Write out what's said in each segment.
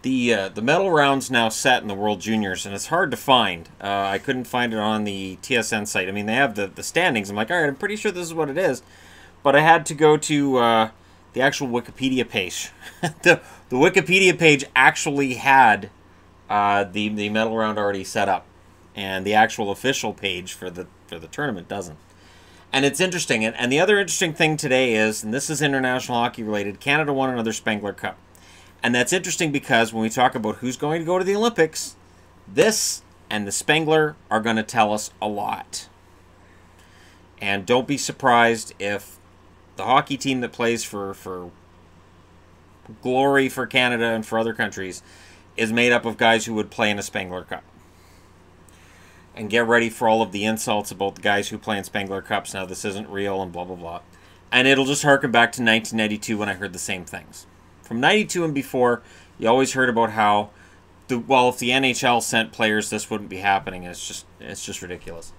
The medal round's now set in the World Juniors, and it's hard to find. I couldn't find it on the TSN site. I mean, they have the standings. I'm like, all right, I'm pretty sure this is what it is. But I had to go to the actual Wikipedia page. the Wikipedia page actually had the medal round already set up, and the actual official page for the tournament doesn't. And it's interesting. And the other interesting thing today is, and this is international hockey related, Canada won another Spengler Cup. And that's interesting because when we talk about who's going to go to the Olympics, this and the Spengler are going to tell us a lot. And don't be surprised if the hockey team that plays for glory for Canada and for other countries is made up of guys who would play in a Spengler Cup. And get ready for all of the insults about the guys who play in Spengler Cups. Now, this isn't real and blah, blah, blah. And it'll just harken back to 1992 when I heard the same things. From 92 and before, you always heard about how, if the NHL sent players, this wouldn't be happening. It's just ridiculous.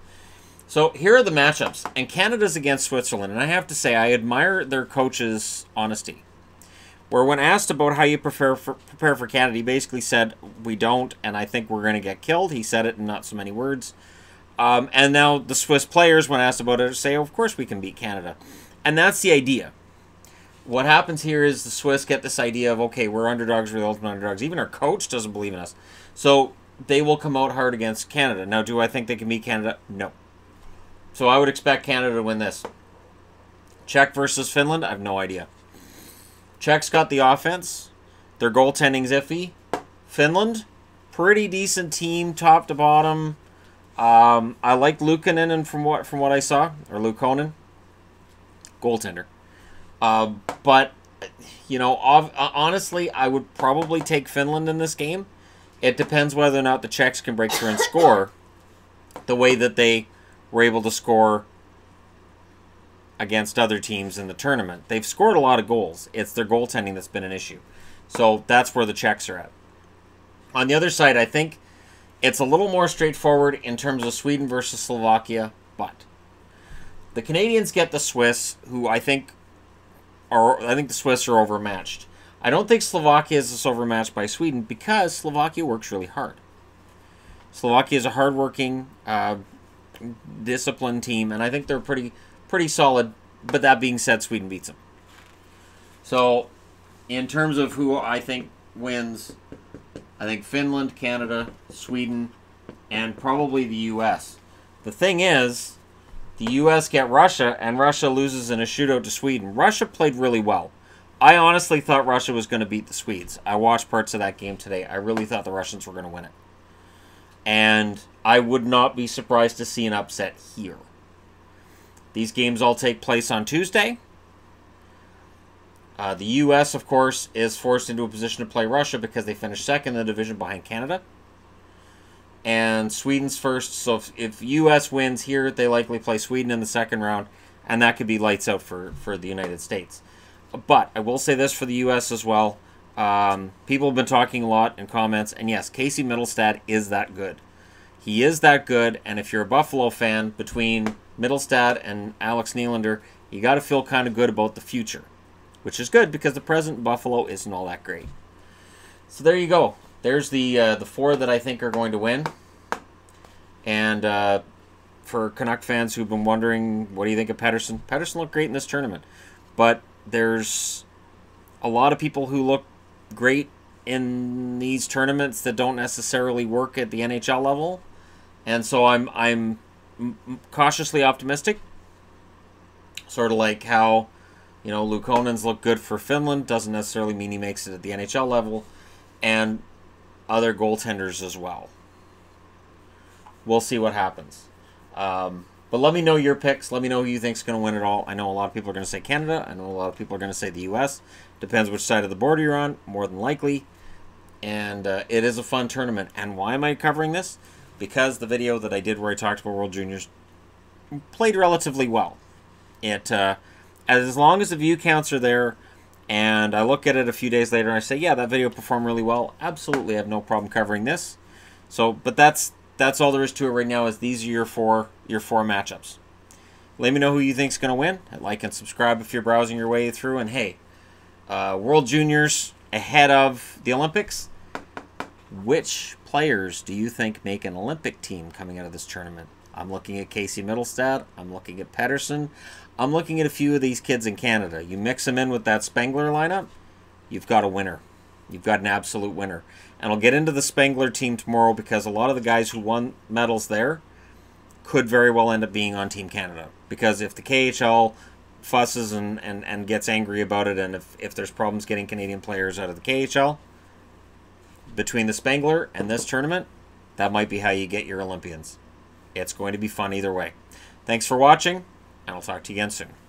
So here are the matchups. And Canada's against Switzerland. And I have to say, I admire their coach's honesty. Where when asked about how you prepare for Canada, he basically said, we don't, and I think we're going to get killed. He said it in not so many words. And now the Swiss players, when asked about it, say, of course we can beat Canada. And that's the idea. What happens here is the Swiss get this idea of, okay, we're underdogs, we're the ultimate underdogs. Even our coach doesn't believe in us. So they will come out hard against Canada. Now, do I think they can beat Canada? No. So I would expect Canada to win this. Czech versus Finland? I have no idea. Czech's got the offense. Their goaltending's iffy. Finland, pretty decent team, top to bottom. I like Luukkonen from what I saw, or Luukkonen, goaltender. But you know, honestly, I would probably take Finland in this game. It depends whether or not the Czechs can break through and score the way that they were able to score against other teams in the tournament. They've scored a lot of goals. It's their goaltending that's been an issue. So that's where the Czechs are at. On the other side, I think it's a little more straightforward in terms of Sweden versus Slovakia, but the Canadians get the Swiss, who I think the Swiss are overmatched. I don't think Slovakia is this overmatched by Sweden because Slovakia works really hard. Slovakia is a hardworking, disciplined team, and I think they're pretty solid. But that being said, Sweden beats them. So, in terms of who I think wins, I think Finland, Canada, Sweden, and probably the U.S. The thing is, the U.S. get Russia, and Russia loses in a shootout to Sweden. Russia played really well. I honestly thought Russia was going to beat the Swedes. I watched parts of that game today. I really thought the Russians were going to win it. And I would not be surprised to see an upset here. These games all take place on Tuesday. The U.S., of course, is forced into a position to play Russia because they finished second in the division behind Canada. And Sweden's first, so if U.S. wins here, they likely play Sweden in the second round, and that could be lights out for the United States. But I will say this for the U.S. as well. People have been talking a lot in comments, and yes, Casey Middlestad is that good. He is that good, and if you're a Buffalo fan, between Middlestad and Alex Nylander, you got to feel kind of good about the future, which is good because the present Buffalo isn't all that great. So there you go. There's the four that I think are going to win. And for Canuck fans who've been wondering, what do you think of Pettersson? Pettersson looked great in this tournament. But there's a lot of people who look great in these tournaments that don't necessarily work at the NHL level. And so I'm cautiously optimistic. Sort of like how, you know, Luukkonen's look good for Finland. Doesn't necessarily mean he makes it at the NHL level. And other goaltenders as well. We'll see what happens. But let me know your picks. Let me know who you think's going to win it all. I know a lot of people are going to say Canada. I know a lot of people are going to say the U.S. Depends which side of the border you're on, more than likely. And it is a fun tournament. And why am I covering this? Because the video that I did where I talked about World Juniors played relatively well. It as long as the view counts are there, and I look at it a few days later and I say, yeah, that video performed really well. Absolutely, I have no problem covering this. So, but that's all there is to it right now. Is these are your four matchups. Let me know who you think's going to win. Like and subscribe if you're browsing your way through. And hey, World Juniors ahead of the Olympics. Which players do you think make an Olympic team coming out of this tournament? I'm looking at Casey Middlestad. I'm looking at Pedersen. I'm looking at a few of these kids in Canada. You mix them in with that Spengler lineup, you've got a winner. You've got an absolute winner. And I'll get into the Spengler team tomorrow because a lot of the guys who won medals there could very well end up being on Team Canada. Because if the KHL fusses and gets angry about it, and if there's problems getting Canadian players out of the KHL, between the Spengler and this tournament, that might be how you get your Olympians. It's going to be fun either way. Thanks for watching, and I'll talk to you again soon.